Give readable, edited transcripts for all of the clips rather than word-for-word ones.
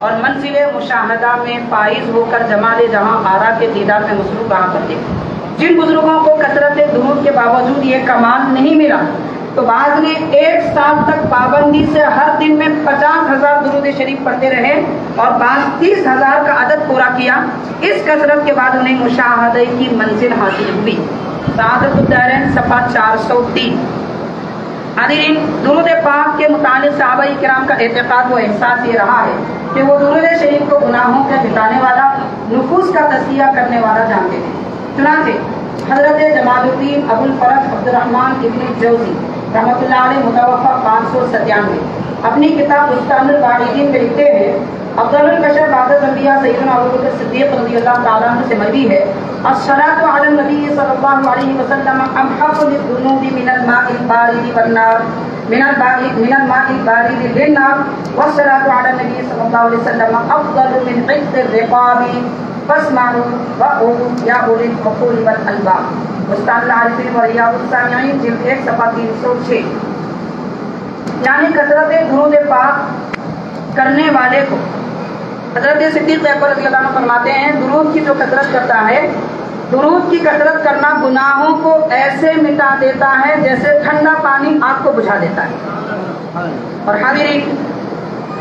اور منزل مشاہدہ میں فائز ہو کر جمال جہاں آرا کے دیدار میں مصروف رہا کرتے. جن بزرگوں کو کثرت درود کے باوجود یہ کمال نہیں ملا تو بعض نے 1 سال تک پابندی سے ہر دن میں 50,000 درود شریف پڑھتے رہے اور بعض 30,000 کا عدد پورا کیا. اس کثرت کے بعد انہیں مشاہدے کی منزل حاصل ہوئی. سعادت الدارین صفحہ 403. حاضرین، درود پاک کے متعلق صحابہ کرام کا اعتقاد و احساس یہ رہا ہے کہ وہ درود شریف کو گناہوں کے مٹانے والا، نفوس کا تزکیہ کرنے والا جانتے تھے. چنانچہ حضرت جمال الدین ابو الفرج عبد الرحمن ابن الجوزی رحمۃ اللہ علیہ متوفی 597 اپنی کتاب بستان الواعظین میں لکھتے ہیں، افضل البشر بعد الانبیاء سیدنا ابوبکر صدیق رضی اللہ تعالیٰ عنہ سے مروی ہے، الصلاۃ علی النبی صلی اللہ علیہ وسلم امحق للذنوب من الماء البارد والنار من الماء البارد للنار والصلاۃ علی النبی صلی اللہ علیہ وسلم افضل من عتق الرقاب فاسمعوا وأولوا یا اولی العقول والالباب. بستان العارفین و ریاض السامعین جلد 1 صفحہ 306. یعنی کثرت درود پاک کرنے والے کو حضرت صدیق اکبر رضی اللہ عنہ فرماتے ہیں، درود کی جو کثرت کرتا ہے، درود کی کثرت کرنا گناہوں کو ایسے مٹا دیتا ہے جیسے ٹھنڈا پانی آگ کو بجھا دیتا ہے. اور حاضرین،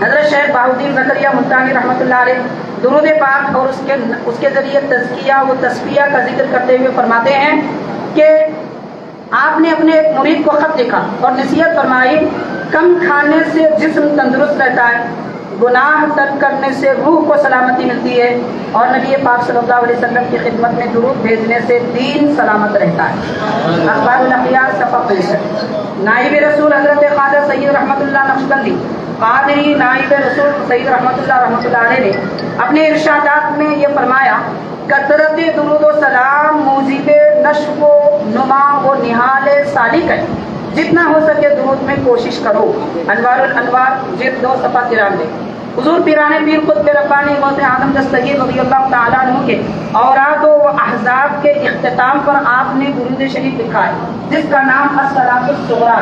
حضرت شیخ بہاؤالدین زکریا ملتانی رحمۃ اللہ علیہ درود پاک اور اس کے ذریعے تزکیہ و تصفیہ کا ذکر کرتے ہوئے فرماتے ہیں کہ آپ نے اپنے ایک مرید کو خط لکھا اور نصیحت فرمائی، کم کھانے سے جسم تندرست رہتا ہے، گناہ ترک کرنے سے روح کو سلامتی ملتی ہے، اور نبی پاک صلی اللہ علیہ وسلم کی خدمت میں درود بھیجنے سے دین سلامت رہتا ہے. اخبار الاخیار صفحہ 65. نائب رسول حضرت خواجہ سید رحمۃ اللہ نقشبندی قادری نائب رسول سید رحمۃ اللہ علیہ نے اپنے ارشادات میں یہ فرمایا، کثرت درود و سلام موجب نشو و نما و نہال سالک ہے، جتنا ہو سکے درود میں کوشش کرو. انوار الانوار جلد 2 صفحہ 93. حضور پیران پیر قطب ربانی غوث اعظم دستگیر رضی اللہ تعالیٰ عنہ کے اوراد و احزاب کے اختتام پر آپ نے درود شریف لکھا ہے جس کا نام الصلاۃ الصغریٰ.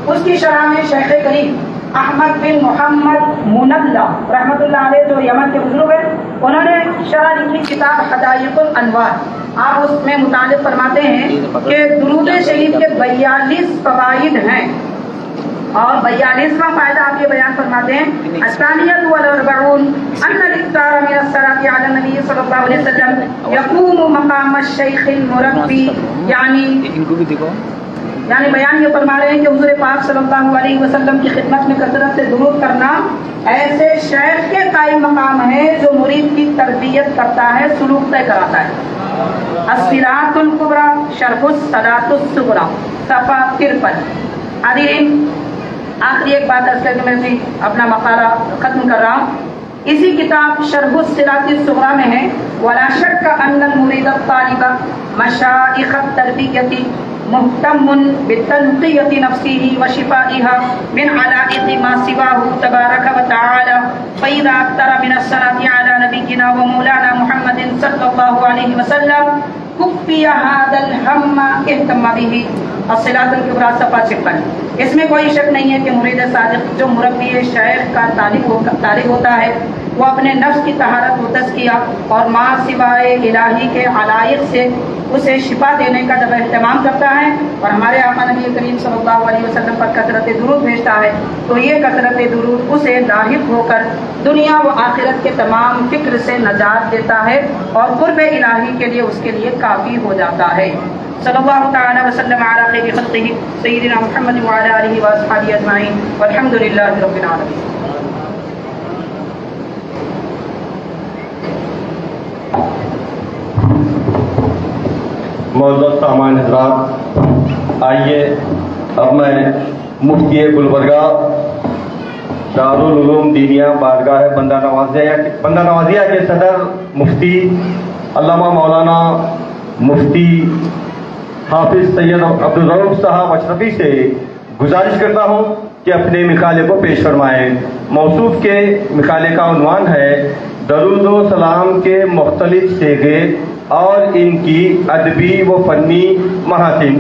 اس کی شرح میں شیخ کریم احمد بن محمد منلہ رحمۃ اللہ علیہ جو یمن کے بزرگ ہیں، انہوں نے شرح لکھی کتاب حدائق الانوار. آپ اس میں متعلق فرماتے ہیں کہ درود شریف کے 42 فوائد ہیں، اور 42واں فائدہ آپ یہ بیان فرماتے ہیں، الثانیۃ والاربعون ان الاکثار من الصلاۃ علی النبی صلی اللہ علیہ وسلم یقوم مقام الشیخ المربی. یعنی بیان یہ فرما رہے ہیں کہ حضور پاک صلی اللہ علیہ وسلم کی خدمت میں کثرت سے درود کرنا ایسے شیخ کے قائم مقام ہے جو مرید کی تربیت کرتا ہے، سلوک طے کراتا ہے. الصلاۃ الکبریٰ شرح الصلاۃ الصغریٰ صفحہ 53. حاضرین، آخری ایک بات عرض کر کے میں بھی اپنا مقالہ ختم کر رہا ہوں. اسی کتاب شرح الصلاۃ الصغریٰ میں ہے، ولا شک ان المرید الطالب مشائخ التربیۃ مهتم بتنقیة نفسه وشفائها من علائق ما سواه تبارك وتعالى، فإذا أكثر من الصلاة على نبينا ومولانا محمد صلى الله عليه وسلم كفي هذا الهم اهتم به. الصلاۃ الکبریٰ صفحہ 56. اس میں کوئی شک نہیں ہے کہ مرید صادق جو مربی شیخ کا طالب ہوتا ہے وہ اپنے نفس کی طہارت و تزکیہ اور ما سوائے الہی کے علائق سے اسے شفا دینے کا جب اہتمام کرتا ہے اور ہمارے آقا نبی کریم صلی اللہ علیہ وسلم پر کثرت درود بھیجتا ہے، تو یہ کثرت درود اسے لاحق ہو کر دنیا و آخرت کے تمام فکر سے نجات دیتا ہے اور قرب الہی کے لیے اس کے لیے کافی ہو جاتا ہے. صلی اللہ تعالی وسلم علی خیر خلقہ سیدنا محمد وعلی آلہ واصحابہ اجمعین والحمد للہ رب العالمین. معزز سامان حضرات، آئیے اب میں مفتی گلبرگہ دارالعلوم دینیہ بارگاہ بندہ نوازیہ کے صدر مفتی علامہ مولانا مفتی حافظ سید عبدالرؤوف صاحب اشرفی سے گزارش کرتا ہوں کہ اپنے مقالے کو پیش فرمائیں. موصوف کے مقالے کا عنوان ہے درود و سلام کے مختلف صیغے اور ان کی ادبی و فنی محاسن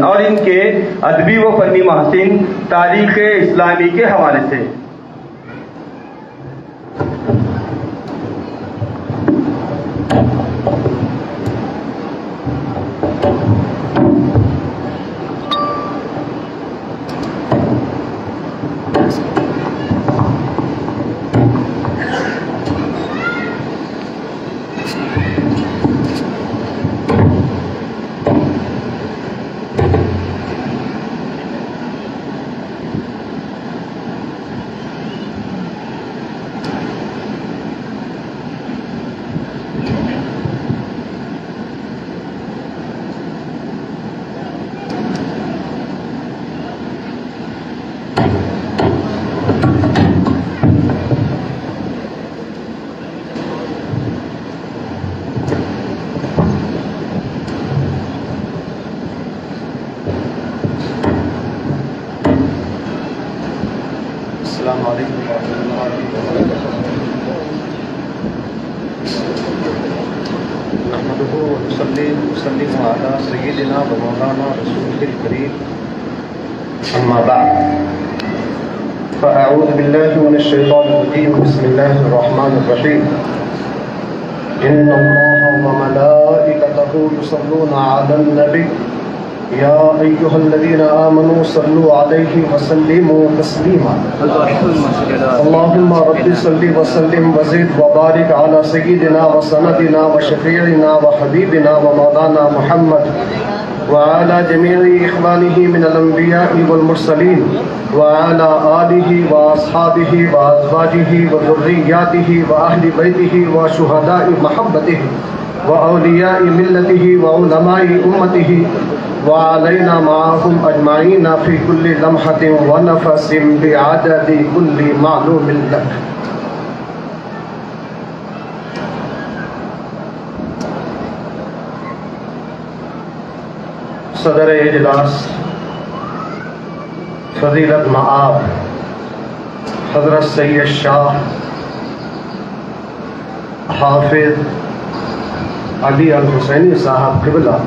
تاریخ اسلامی کے حوالے سے. نحمده ونصلي وسلم على سيدنا ومولانا رسول الكريم أما بعد فأعوذ بالله من الشيطان الرجيم بسم الله الرحمن الرحيم إن الله وملائكته يصلون على النبي يا أيها الذين آمنوا صلوا عليه وسلموا تسليما اللهم رب صل وسلم وزد وبارك على سيدنا وسندنا وشفيعنا وحبيبنا ومولانا محمد وعلى جميع إخوانه من الأنبياء والمرسلين وعلى آله وأصحابه وأزواجه وذرياته وأهل بيته وشهداء محبته وأولياء ملته وعلماء أمته وعلينا معهم أجمعين في كل لمحة ونفس بعدد كل معلوم لك. صدر اجلاس فضیلت مآب حضرت سید شاہ حافظ علی الحسینی صاحب قبلہ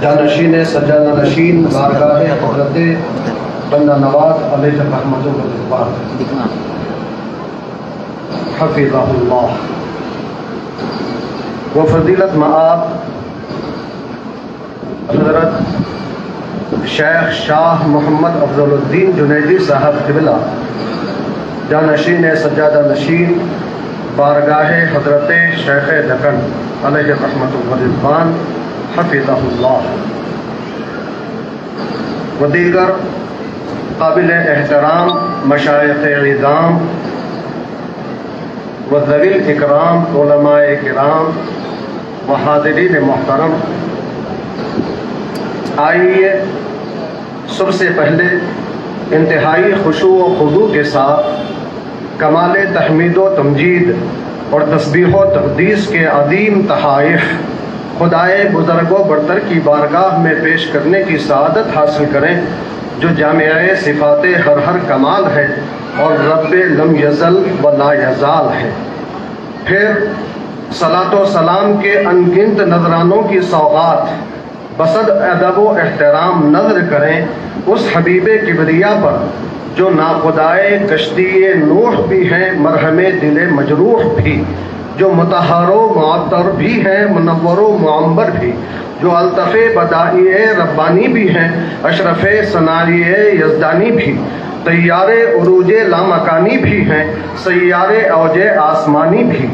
جانشین سجادہ نشین بارگاہ حضرت بندہ نواز علیہ رحمت اللہ حفظہ اللہ وہ فضیلت مآب حضرت شیخ شاہ محمد افضل الدین جنیدی صاحب قبلہ جانشین سجادہ نشین بارگاہ حضرت شیخ دکن علیہ رحمت اللہ حفظہ اللہ و دیگر قابل احترام مشایخ عظام و ذوی الاکرام علماء کرام و حاضرین محترم، آئیے سب سے پہلے انتہائی خشوع و خضوع کے ساتھ کمال تحمید و تمجید اور تسبیح و تقدیس کے عظیم تحائف خدائے بزرگ و برتر کی بارگاہ میں پیش کرنے کی سعادت حاصل کریں جو جامعہ صفات ہر کمال ہے اور رب لم یزل و لا یزال ہے۔ پھر صلاۃ و سلام کے انگنت نذرانوں کی سوغات بصد ادب و احترام نظر کریں اس حبیب کبریا پر جو ناخدائے کشتی نوح بھی ہیں، مرہم دل مجروح بھی، جو مطہر و معطر بھی ہیں، منور و معمبر بھی، جو الطف بدائی ربانی بھی ہیں، اشرف ثنائی یزدانی بھی، طیار عروج لامکانی بھی ہیں، سیار اوج آسمانی بھی،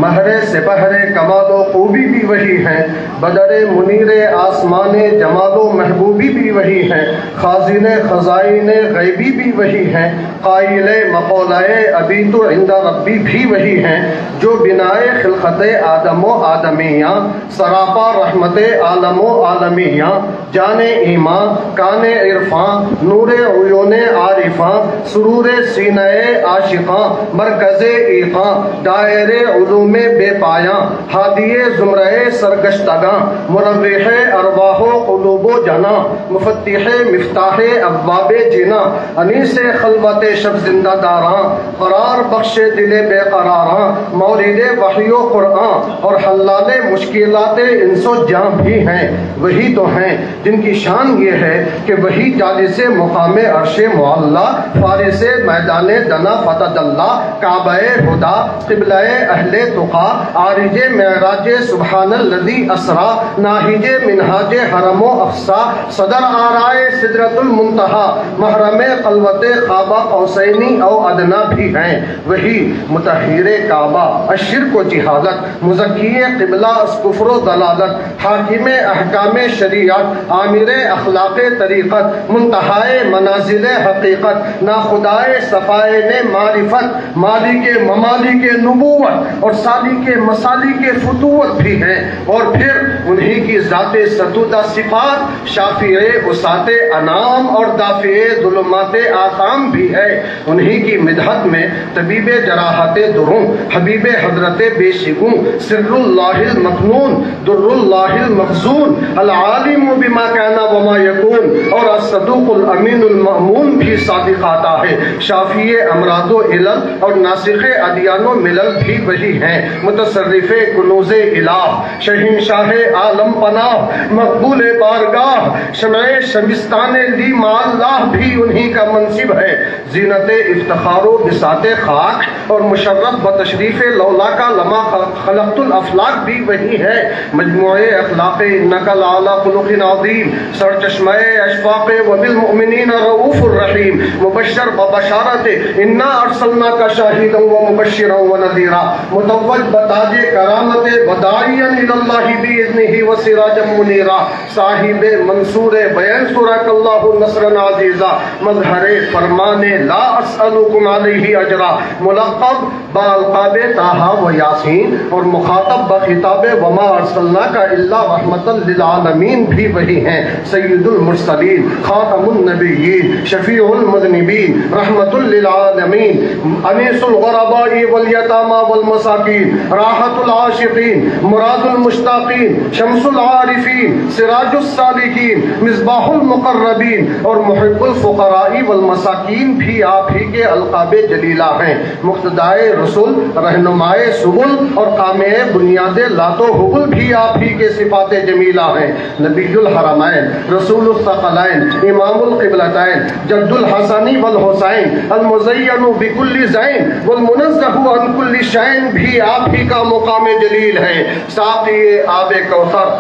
مہر سپہر کمال و خوبی بھی وہی ہیں، بدر منیر آسمان جمال و محبوبی بھی وہی ہیں، خازن خزائن غیبی بھی وہی ہیں، قائل مقولہ ابیت عند ربی بھی وہی ہیں، جو بنائے خلقت آدم و آدمیاں، سراپا رحمت عالم و عالمیاں، جان ایمان کان عرفاں، نور عیون عارفاں، سرور سینہ عاشقاں، مرکز ایقاں، دائر علوم بے پایاں، ہادی زمرہ سرگشتگاں، مروح ارواح و قلوب و جناں، مفتح مفتاح ابواب جنا، انیس خلوت شب زندہ داراں، قرار بخش دل بے قراراں، مورد وحی و قرآن اور حلال مشکلات انس و جاں بھی ہیں، وہی تو ہیں جن کی شان یہ ہے کہ وہی جالس مقام عرش معلا، فارس میدان دنا فتد اللہ، کعبہ ہدا، قبلہ اہل تقا، عارج معراج سبحان الذی اسرا، ناہج منہاج حرم و اقصا، صدر آرائے سدرۃ المنتہا، محرم خلوت خوابہ قوسینی او ادنا بھی ہیں، وہی مطہر کعبہ، الشرک و جہالت، مزکی قبلہ از کفر و ضلالت، حاکم احکام شریعت، عامر اخلاق طریقت، منتہائے منازل حقیقت، ناخدائے صفائن معرفت، مالک ممالک نبوت اور سالک مسالک فتوت بھی ہیں، اور پھر انہی کی ذات ستودہ صفات شافع وسعت انام اور دافع ظلمات آثام بھی ہے. انہی کی مدحت میں طبیب جراحت دروں حبیب حضرت بے شگوں سر اللہ المکنون در اللہ المخزون العالم بما کان وما یکون اور الصدوق الامین المأمون بھی صادق آتا ہے. شافی امراض و علل اور ناسخ ادیان و ملل بھی وہی ہیں. متصرف کنوز الہ شہنشاہ عالم پناہ مقبول بارگاہ شمع شبستان لی اللہ بھی انہی کا منصب ہے. زینت افتخار و بساط خاک اور مشرف بتشریف لولا کا لما خلقت الافلاق بھی وہی ہے. مجموع اخلاق انک لعلی خلق عظیم سرچشمہ اشفاق وبالمؤمنین رؤوف الرحیم مبشر ببشارت انا ارسلناک شاہدا ومبشرا ونذیرا متوج بتاج کرامت وداعیا الی اللہ باذنہ وسراجا منیرا صاحب منصور بینصرک اللہ نصرا عزیزا مظہر فرمان لا اسألکم علیہ اجرا ملقب بالقاب طٰہٰ و یاسین اور مخاطب بخطاب وما ارسلناک الا رحمتا للعالمین بھی وہی ہیں. سید المرسلین خاتم النبیین شفیع المذنبین رحمت للعالمین انیس الغرباء والیتامى والمساکین راحت العاشقین مراد المشتاقین شمس العارفین سراج السالکین مصباح المقربین اور محب الفقراء والمساکین بھی آپ ہی کے القاب جلیلہ ہیں. مقتدائے رسول رہنمائے سبل اور قامع بنیاد لات و حبل بھی آپ ہی کے صفات جمیلہ ہیں. نبی الحرمین رسول الثقلین امام القبلتین جد الحسن والحسین المزین بکل زین والمنزہ عن کل شین بھی آپ ہی کا مقام جلیل ہے. ساقی آب کوثر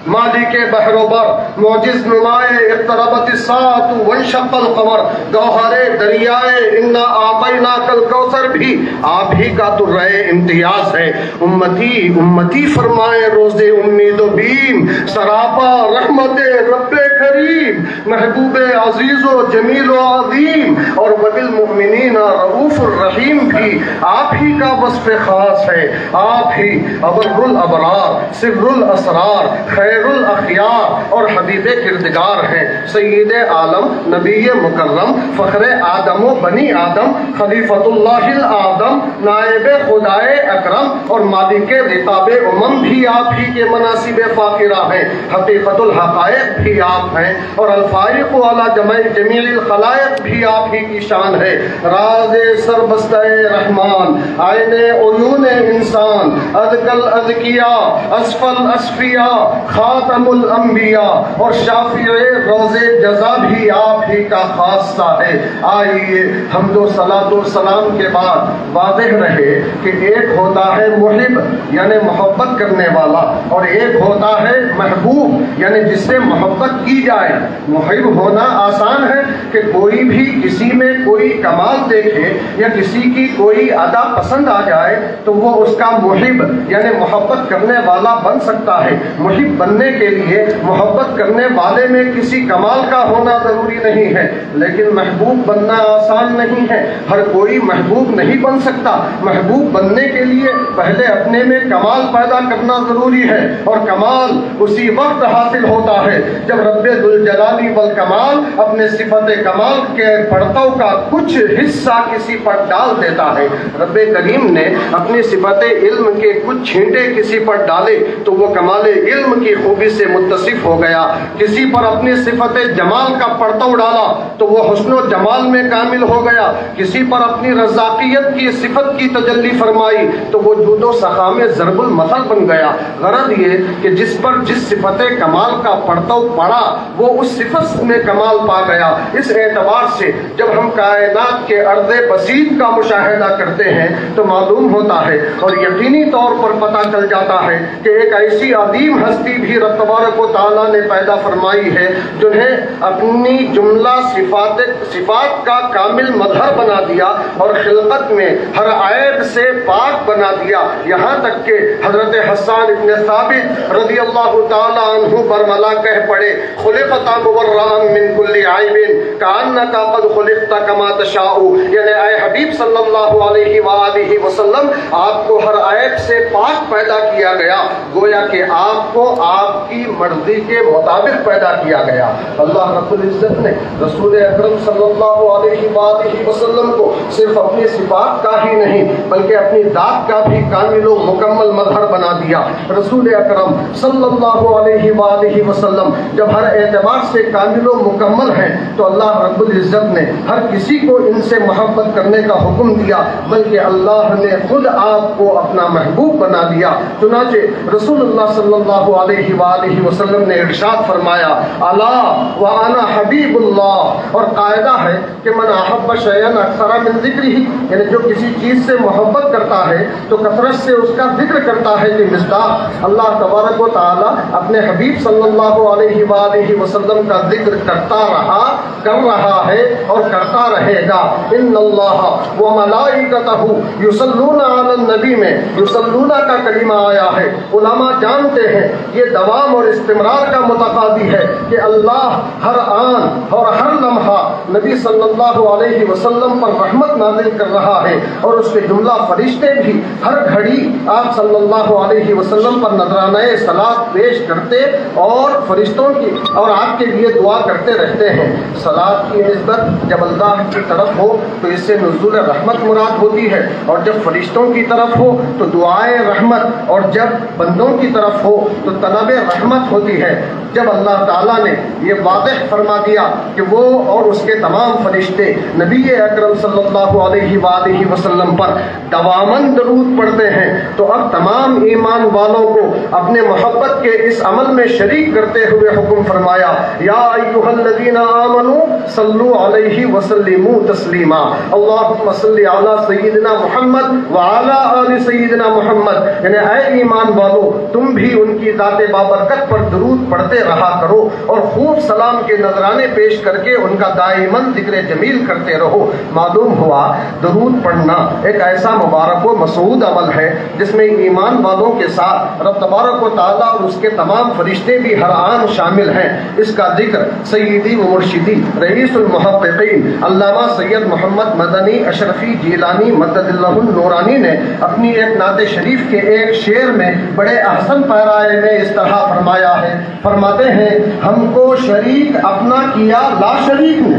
مالک بحر و بر معجز نمائے اقتربت الساعۃ وانشق القمر گوہر دریائے انا اعطیناک الکوثر بھی آپ ہی کا درہ امتیاز ہے. امتی امتی فرمائے روز امید و بیم سراپا رحمت رب کریم محبوب عزیز و جمیل و عظیم اور وبالمؤمنین رؤوف الرحیم بھی آپ ہی کا وصف خاص ہے. آپ ہی ابر الابرار سر الاسرار خیر الاخیار اور حبیب کردگار ہیں. سید عالم نبی مکرم فخر آدم و بنی آدم خلیفۃ اللہ العظم نائب خدائے اکرم اور مالک رقاب امم بھی آپ ہی کے مناصب فاخرہ ہیں. حقیقت الحقائق بھی آپ ہیں اور الفائق علی جمیع الخلائق بھی آپ ہی کی شان ہے. راز سربستہ رحمان عین عیون انسان اذکل اذکیاء اسفل اسفیاء خاتم الانبیاء اور شافع روز جزا بھی آپ ہی کا خاصہ ہے. آئیے حمد و صلاۃ و سلام کے بعد واضح رہے کہ ایک ہوتا ہے محب یعنی محبت کرنے والا اور ایک ہوتا ہے محبوب یعنی جس سے محبت کی جائے. محب ہونا آسان ہے کہ کوئی بھی کسی میں کوئی کمال دیکھے یا کسی کی کوئی ادا پسند آ جائے تو وہ اس کا محب یعنی محبت کرنے والا بن سکتا ہے. محب بننے کے لیے محبت کرنے والے میں کسی کمال کا ہونا ضروری نہیں ہے لیکن محبوب بننا آسان نہیں ہے. ہر کوئی محبوب نہیں بن سکتا. محبوب بننے کے لیے پہلے اپنے میں کمال پیدا کرنا ضروری ہے اور کمال اسی وقت حاصل ہوتا ہے جب رب ذوالجلال والکمال اپنے صفت کمال کے پرتو کا کچھ حصہ کسی پر ڈال دیتا ہے. رب کریم نے اپنی صفت علم کے کچھ چھینٹے کسی پر ڈالے تو وہ کمال علم کی خوبی سے متصف ہو گیا. کسی پر اپنی صفت جمال کا پرتو ڈالا تو وہ حسن و جمال میں کامل ہو گیا. کسی پر اپنی رزاقیت کی صفت کی تجلی فرمائی تو وہ جود و سخا میں ضرب المثل بن گیا. غرض یہ کہ جس پر جس صفت کمال کا پرتو پڑا وہ اس صفت میں کمال پا گیا. اس اعتبار سے جب ہم کائنات کے عرض بسیط کا مشاہدہ کرتے ہیں تو معلوم ہوتا ہے اور یقینی طور پر پتہ چل جاتا ہے کہ ایک ایسی عظیم ہستی بھی رب تبارک و تعالیٰ نے پیدا فرمائی ہے جنہیں اپنی جملہ صفات کا کامل مظہر بنا دیا اور خلقت میں ہر عیب سے پاک بنا دیا. یہاں تک کہ حضرت حسان ابن ثابت رضی اللہ تعالیٰ عنہ برملا کہہ پڑے خلقت مبرئا من کل عیب کأنک قد خلقت کما تشاء یعنی اے حبیب صلی اللہ علیہ وآلہ وسلم آپ کو ہر عیب سے پاک پیدا کیا گیا گویا کہ آپ کو آپ کی مرضی کے مطابق پیدا کیا گیا۔ اللہ رب العزت نے رسول اکرم صلی اللہ علیہ وآلہ وسلم کو صرف اپنی صفات کا ہی نہیں بلکہ اپنی ذات کا بھی کامل و مکمل مظہر بنا دیا۔ رسول اکرم صلی اللہ علیہ وآلہ وسلم جب ہر اعتبار سے کامل و مکمل ہیں تو اللہ رب العزت نے ہر کسی کو ان سے محبت کرنے کا حکم دیا، بلکہ اللہ نے خود آپ کو اپنا محبوب بنا دیا۔ چنانچہ رسول اللہ صلی اللہ علیہ وآلہ وسلم نے ارشاد فرمایا الا وانا حبیب اللہ، اور قاعدہ ہے کہ من احب شیئا اکثر من ذکرہ، یعنی جو کسی چیز سے محبت کرتا ہے تو کثرت سے اس کا ذکر کرتا ہے کہ مصداق اللہ تبارک و تعالی اپنے حبیب صلی اللہ علیہ وآلہ وسلم کا ذکر کرتا رہا، کر رہا ہے اور کرتا رہے گا۔ ان اللہ وملائکتہ یصلون علی النبی میں یصلون کا کلمہ آیا ہے، علماء جانتے ہیں یہ دوام اور استمرار کا متقاضی ہے کہ اللہ ہر آن اور ہر لمحہ نبی صلی اللہ علیہ وسلم پر رحمت نازل کر رہا ہے، اور اس کے جملہ فرشتے بھی ہر گھڑی آپ صلی اللہ علیہ وسلم پر نذرانہ صلاۃ پیش کرتے اور فرشتوں کی اور آپ کے لیے دعا کرتے رہتے ہیں۔ صلاۃ کی نسبت جب اللہ کی طرف ہو تو اس سے نزول رحمت مراد ہوتی ہے، اور جب فرشتوں کی طرف ہو تو دعائے رحمت، اور جب بندوں کی طرف ہو تو طلب رحمت ہوتی ہے۔ جب اللہ تعالیٰ نے یہ واضح فرما دیا کہ وہ اور اس کے تمام فرشتے نبی اکرم صلی اللہ علیہ وآلہ وسلم پر دواماً درود پڑھتے ہیں، تو اب تمام ایمان والوں کو اپنے محبت کے اس عمل میں شریک کرتے ہوئے حکم فرمایا یا ایھا الذین آمنوا صلوا علیہ وسلموا تسلیما، اللہم صل علی سیدنا محمد وعلی آل سیدنا محمد، یعنی اے ایمان والو تم بھی ان کی ذات بابرکت پر درود پڑھتے رہا کرو اور خوب سلام کے نذرانے پیش کر کے ان کا دائماً ذکر جمیل کرتے رہو۔ معلوم ہوا درود پڑھنا ایک ایسا مبارک و مسعود عمل ہے جس میں ایمان والوں کے ساتھ رب تبارک و تعالیٰ اور اس کے تمام فرشتے بھی ہر آن شامل ہیں۔ اس کا ذکر سیدی و مرشدی رئیس المحققین علامہ سید محمد مدنی اشرفی جیلانی مدد اللہ النورانی نے اپنی ایک نعت شریف کے ایک شعر میں بڑے احسن پیرائے میں اس طرح فرمایا ہے، فرماتے ہیں ہم کو شریک اپنا کیا لا شریک نے،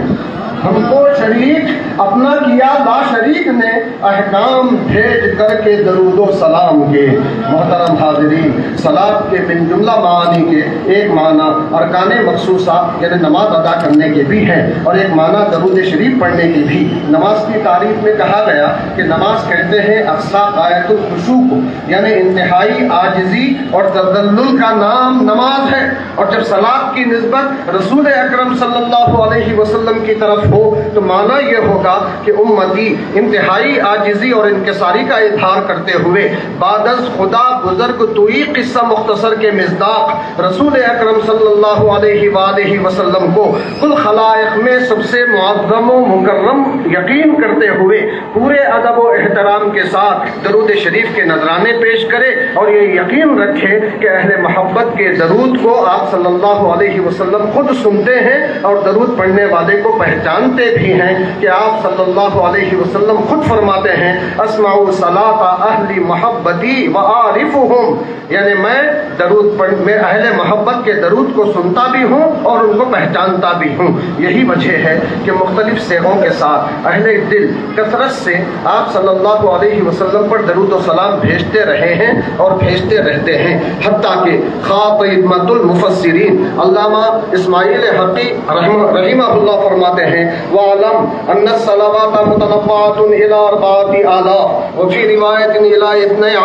ہم کو شریک اپنا کیا لا شریک نے، احکام بھیج کر کے درود و سلام کے۔ محترم حاضرین، صلاۃ کے من جملہ معانی کے ایک معنی ارکان مخصوصہ یعنی نماز ادا کرنے کے بھی ہیں، اور ایک معنی درود شریف پڑھنے کے بھی۔ نماز کی تعریف میں کہا گیا کہ نماز کہتے ہیں اقصی غایت الخشوع کو، یعنی انتہائی عاجزی اور تذلل کا نام نماز ہے۔ اور جب صلاۃ کی نسبت رسول اکرم صلی اللہ علیہ وسلم کی طرف ہو تو معنی یہ ہوگا کہ امتی انتہائی عاجزی اور انکساری کا اظہار کرتے ہوئے بعد از خدا بزرگ توئی قصہ مختصر کے مصداق رسول اکرم صلی اللہ علیہ وآلہ وسلم کو کل خلائق میں سب سے معظم و مکرم یقین کرتے ہوئے پورے ادب و احترام کے ساتھ درود شریف کے نذرانے پیش کرے، اور یہ یقین رکھے کہ اہل محبت کے درود کو آپ صلی اللہ علیہ وسلم خود سنتے ہیں اور درود پڑھنے والے کو پہچانتے بھی ہیں کہ آپ صلی اللہ علیہ وسلم خود فرماتے ہیں اسمعوا صلاۃ اہل محبتی وعارفہم، یعنی میں اہل محبت کے درود کو سنتا بھی ہوں اور ان کو پہچانتا بھی ہوں۔ یہی وجہ ہے کہ مختلف صیغوں کے ساتھ اہل دل کثرت سے آپ صلی اللہ علیہ وسلم پر درود و سلام بھیجتے رہے ہیں اور بھیجتے رہتے ہیں، حتیٰ کہ خاتمۃ المفسرین علامہ اسماعیل حقی رحمہ اللہ فرماتے ہیں وَعَلَمْ أَنَّ الصَّلَوَاتَ مُتَنَوَّعَةٌ إِلَىٰ أَرْبَعَةِ آلَافٍ وَفِي رِوَایَةٍ إِلَىٰ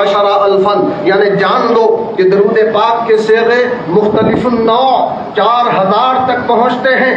12 أَلْفًا، یعنی جان لو کہ درود پاک کے صیغے مختلف النوع 4000 تک پہنچتے ہیں،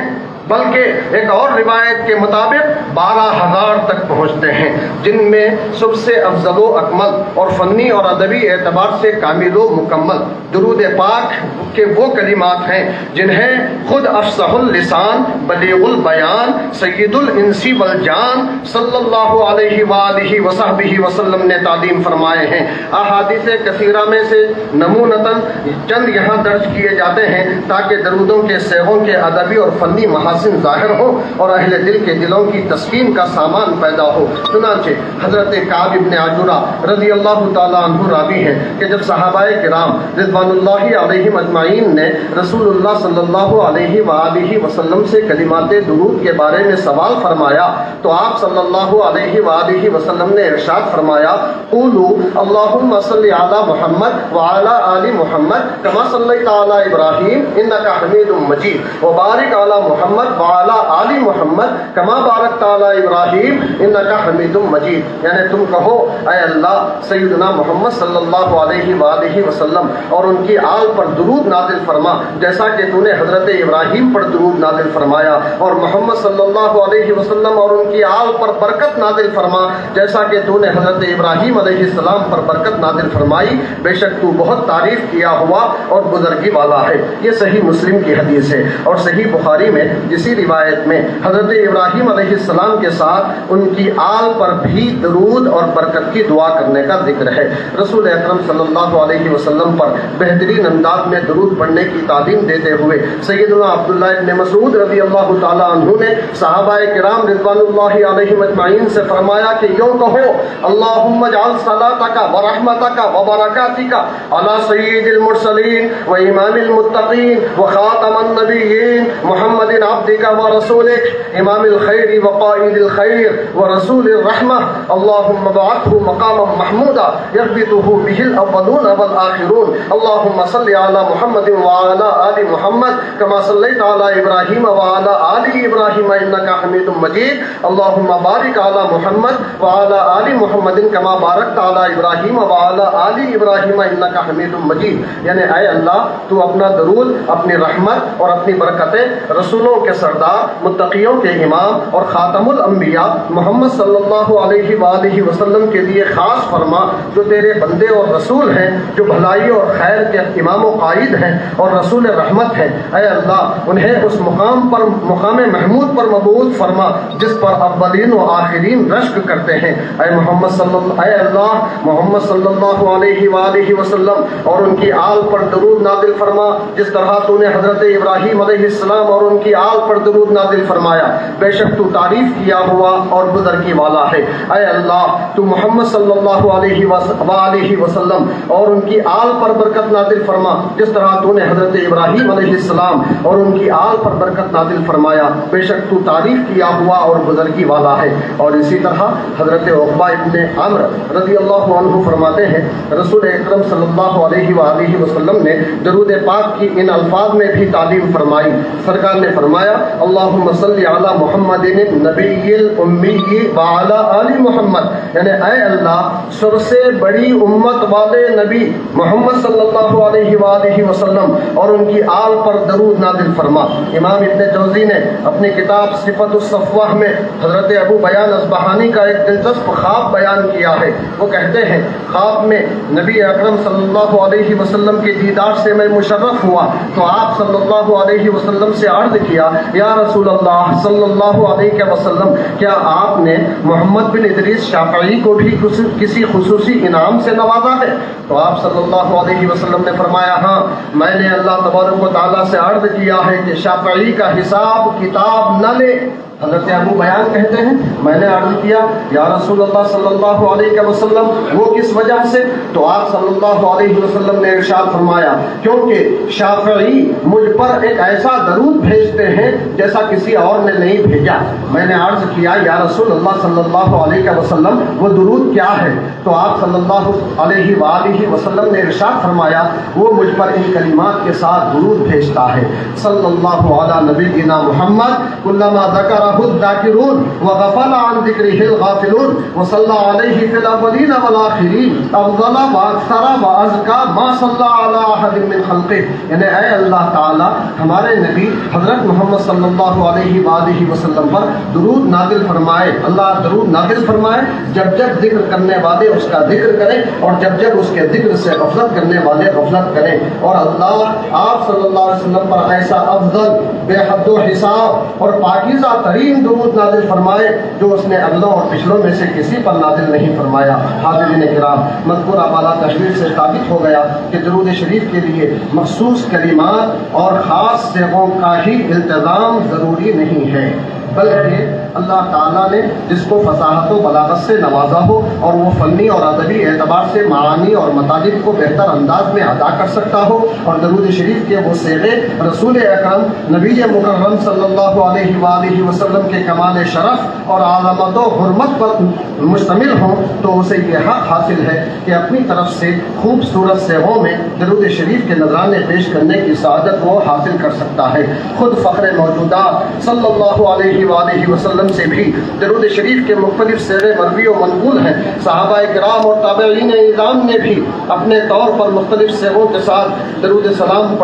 بلکہ ایک اور روایت کے مطابق 12,000 تک پہنچتے ہیں، جن میں سب سے افضل و اکمل اور فنی اور ادبی اعتبار سے کامل و مکمل درود پاک کے وہ کلمات ہیں جنہیں خود افصح اللسان بلیغ البیان سید الانس والجان صلی اللہ علیہ وآلہ وصحبہ وسلم نے تعلیم فرمائے ہیں۔ احادیث کثیرہ میں سے نمونتاً چند یہاں درج کیے جاتے ہیں تاکہ درودوں کے صیغوں کے ادبی اور فنی محاسن محاسن ظاہر ہو اور اہل دل کے دلوں کی تسکین کا سامان پیدا ہو۔ چنانچہ حضرت کعب ابن عجورہ رضی اللہ تعالیٰ عنہ راوی ہیں کہ جب صحابہ کرام رضوان اللہ علیہم اجمعین نے رسول اللہ صلی اللہ علیہ وآلہ وسلم سے کلمات درود کے بارے میں سوال فرمایا تو آپ صلی اللہ علیہ وآلہ وسلم نے ارشاد فرمایا قولوا اللہم صلی علی محمد وعلی آل محمد کما صلیت علی ابراہیم انک حمید مجید وبارک علی محمد وعلی آل محمد کما بارکت علی ابراہیم انک حمید مجید، یعنی تم کہو اے اللہ سیدنا محمد صلی اللہ علیہ وآلہ وسلم اور ان کی آل پر درود نازل فرما جیسا کہ تو نے حضرت ابراہیم پر درود نازل فرمایا، اور محمد صلی اللہ علیہ وسلم اور ان کی آل پر برکت نازل فرما جیسا کہ تو نے حضرت ابراہیم علیہ السلام پر برکت نازل فرمائی، بے شک تو بہت تعریف کیا ہوا اور بزرگی والا ہے۔ یہ صحیح مسلم کی حدیث ہے، اور صحیح بخاری میں اسی روایت میں حضرت ابراہیم علیہ السلام کے ساتھ ان کی آل پر بھی درود اور برکت کی دعا کرنے کا ذکر ہے۔ رسول اکرم صلی اللہ علیہ وسلم پر بہترین انداز میں درود پڑھنے کی تعلیم دیتے ہوئے سیدنا عبداللہ ابن مسعود رضی اللہ تعالیٰ عنہ نے صحابہ کرام رضوان اللہ علیہم اجمعین سے فرمایا کہ یوں کہو اللہم اجعل صلاتک ورحمتک وبرکاتک علی سید المرسلین وامام المتقین وخاتم النبیین محمد عبدک ورسولک امام الخیر وقائد الخیر ورسول الرحمہ اللہم ابعثہ مقاما محمودا یربطہ بہ الاولون والآخرون اللہم صلی علی محمد وعلی آل محمد کما صلیت علی ابراہیم وعلی آل ابراہیم انک حمید مجید اللہم بارک علی محمد وعلی آل محمد کما بارکت علی ابراہیم وعلی آل ابراہیم انک حمید مجید، یعنی اے اللہ تو اپنا درود، اپنی رحمت اور اپنی برکتیں رسولوں کے سردار، متقیوں کے امام اور خاتم الانبیاء محمد صلی اللہ علیہ وآلہ وسلم کے لیے خاص فرما جو تیرے بندے اور رسول ہیں، جو بھلائی اور خیر کے امام و قائد ہیں اور رسول رحمت ہیں۔ اے اللہ انہیں اس مقام مقام محمود پر مبعوث فرما جس پر اولین و آخرین رشک کرتے ہیں۔ اے اللہ محمد صلی اللہ علیہ وآلہ وسلم اور ان کی آل پر درود نازل فرما جس طرح تو نے حضرت ابراہیم علیہ السلام اور ان کی آل پر درود نازل فرمایا، بے شک تو تعریف کیا ہوا اور بزرگی والا ہے۔ اے اللہ تو محمد صلی اللہ علیہ وآلہ وسلم اور ان کی آل پر برکت نازل فرما جس طرح تو نے حضرت ابراہیم علیہ السلام اور ان کی آل پر برکت نازل فرمایا، بے شک تو تعریف کیا ہوا اور بزرگی والا ہے۔ اور اسی طرح حضرت عقبہ ابن عمر رضی اللہ عنہ فرماتے ہیں رسول اکرم صلی اللہ علیہ وآلہ وسلم نے درود پاک کی ان الفاظ میں بھی تعلیم فرمائی۔ سرکار نے فرمایا اللہم صلی علی محمد النبی الامی وعلی آل محمد، یعنی اے اللہ سب سے بڑی امت والے نبی محمد صلی اللہ علیہ وآلہ وسلم اور ان کی آل پر درود نازل فرما۔ امام ابن جوزی نے اپنی کتاب صفت الصفوہ میں حضرت ابو بیان اصبہانی کا ایک دلچسپ خواب بیان کیا ہے۔ وہ کہتے ہیں خواب میں نبی اکرم صلی اللہ علیہ وسلم کے دیدار سے میں مشرف ہوا تو آپ صلی اللہ علیہ وسلم سے عرض کیا یا رسول اللہ صلی اللہ علیہ وسلم کیا آپ نے محمد بن ادریس شافعی کو بھی کسی خصوصی انعام سے نوازا ہے؟ تو آپ صلی اللہ علیہ وسلم نے فرمایا ہاں، میں نے اللہ تبارک و تعالیٰ سے عرض کیا ہے کہ شافعی کا حساب کتاب نہ لے۔ حضرت ابو بیان کہتے ہیں میں نے عرض کیا یا رسول اللہ صلی اللہ علیہ وسلم وہ کس وجہ سے؟ تو آپ صلی اللہ علیہ وسلم نے ارشاد فرمایا کیونکہ شافعی مجھ پر ایک ایسا درود بھیجتے ہیں جیسا کسی اور نے نہیں بھیجا۔ میں نے عرض کیا یا رسول اللہ صلی اللہ علیہ وسلم وہ درود کیا ہے؟ تو آپ صلی اللہ علیہ وآلہ وسلم نے ارشاد فرمایا وہ مجھ پر ان کلمات کے ساتھ درود بھیجتا ہے صلی اللہ علی نبینا محمد کلما ذکر الذاکرون وغفل عن ذکرہ الغافلون وصلی علیہ فی الاولین والآخرین افضل واکثر وازکا ما صلی علی احد من خلقہ، یعنی اے اللہ تعالی ہمارے نبی حضرت محمد صلی اللہ علیہ وآلہ وسلم پر درود نازل فرمائے۔ اللہ درود نازل فرمائے جب جب ذکر کرنے والے اس کا ذکر کریں اور جب جب اس کے ذکر سے غفلت کرنے والے غفلت کریں، اور اللہ آپ صلی اللہ علیہ وسلم پر ایسا افضل بے حد و حساب اور پاکیزہ ترین درود نازل فرمائے جو اس نے اگلوں اور پچھلوں میں سے کسی پر نازل نہیں فرمایا۔ حاضرین کرام، مذکورہ بالا تشریح سے ثابت ہو گیا کہ درود شریف کے لیے مخصوص کلمات اور خاص صیغوں کا ہی التزام ضروری نہیں ہے، بلکہ اللہ تعالیٰ نے جس کو فصاحت و بلاغت سے نوازا ہو اور وہ فنی اور ادبی اعتبار سے معانی اور مطالب کو بہتر انداز میں ادا کر سکتا ہو، اور درود شریف کے وہ صیغے رسول اکرم نبی مکرم صلی اللہ علیہ وآلہ وسلم کے کمال شرف اور عظمت و حرمت پر مشتمل ہوں، تو اسے یہ حق حاصل ہے کہ اپنی طرف سے خوبصورت صیغوں میں درود شریف کے نذرانے پیش کرنے کی سعادت وہ حاصل کر سکتا ہے۔ خود فخر موجودات صلی اللہ علیہ وآلہ وسلم سے بھی درود شریف کے مختلف صیغے مروی و منقول ہیں۔ صحابہ کرام اور تابعین اعظام نے بھی اپنے طور پر مختلف صیغوں کے ساتھ درود سلام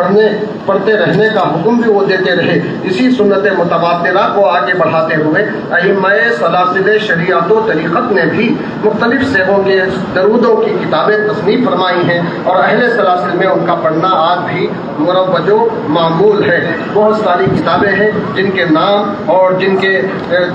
پڑھتے رہنے کا حکم بھی وہ دیتے رہے۔ اسی سنت متبادرہ کو آگے بڑھاتے ہوئے ائمہ سلاسل شریعت و طریقت نے بھی مختلف صیغوں کے درودوں کی کتابیں تصنیف فرمائی ہیں، اور اہل سلاسل میں ان کا پڑھنا آج بھی مروج و معمول ہے۔ بہت ساری کتابیں ہیں جن کے نام اور جن کے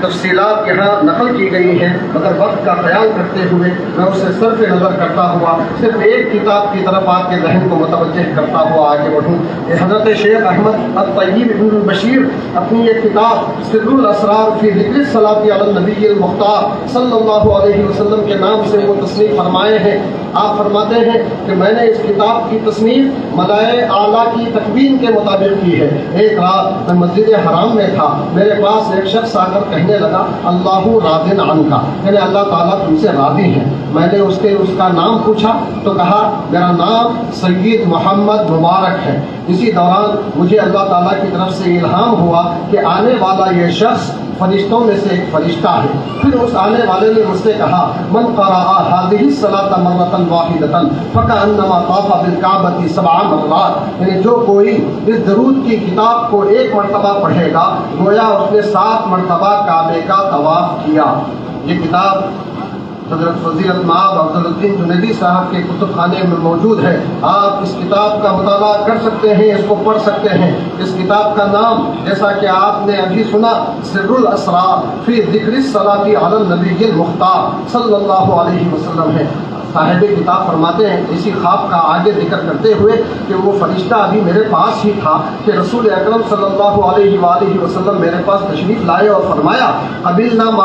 تفصیلات یہاں نقل کی گئی ہیں، مگر وقت کا خیال کرتے ہوئے میں اسے صرف نظر کرتا ہوا صرف ایک کتاب کی طرف آپ کے ذہن کو متوجہ کرتا ہوا آگے بڑھوں۔ حضرت شیخ احمد الطیب ابن البشیر اپنی ایک کتاب سر الاسرار فی ذکر الصلاۃ علی النبی المختار صلی اللہ علیہ وسلم کے نام سے وہ تصنیف فرمائے ہیں۔ آپ فرماتے ہیں کہ میں نے اس کتاب کی تصنیف ملائے اعلیٰ کی تکوین کے مطابق کی ہے۔ ایک رات میں مسجد حرام میں تھا، میرے پاس ایک شخص آ کر کہنے لگا اللہ راضٍ عنک، یعنی اللہ تعالیٰ تم سے راضی ہے۔ میں نے اس کا نام پوچھا تو کہا میرا نام سید محمد مبارک ہے۔ اسی دوران مجھے اللہ تعالیٰ کی طرف سے الہام ہوا کہ آنے والا یہ شخص فرشتوں میں سے ایک فرشتہ ہے۔ پھر اس آنے والے نے مجھ سے کہا من قرأ هذه الصلاة مرة واحدة فكأنما طاف بالكعبة 7 مرات، یعنی جو کوئی اس درود کی کتاب کو ایک مرتبہ پڑھے گا گویا اس نے 7 مرتبہ کعبے کا طواف کیا۔ یہ کتاب حضرت فضیلت مآب عبدالدین جنیدی صاحب کے کتب خانے میں موجود ہے۔ آپ اس کتاب کا مطالعہ کر سکتے ہیں، اس کو پڑھ سکتے ہیں۔ اس کتاب کا نام جیسا کہ آپ نے ابھی سنا سر الاسرار فی ذکر الصلاۃ علی النبی المختار صلی اللہ علیہ وسلم ہے۔ صاحب کتاب فرماتے ہیں اسی خواب کا آگے ذکر کرتے ہوئے کہ وہ فرشتہ ابھی میرے پاس ہی تھا کہ رسول اکرم صلی اللہ علیہ وآلہ وسلم میرے پاس تشریف لائے اور فرمایا قبلنا ما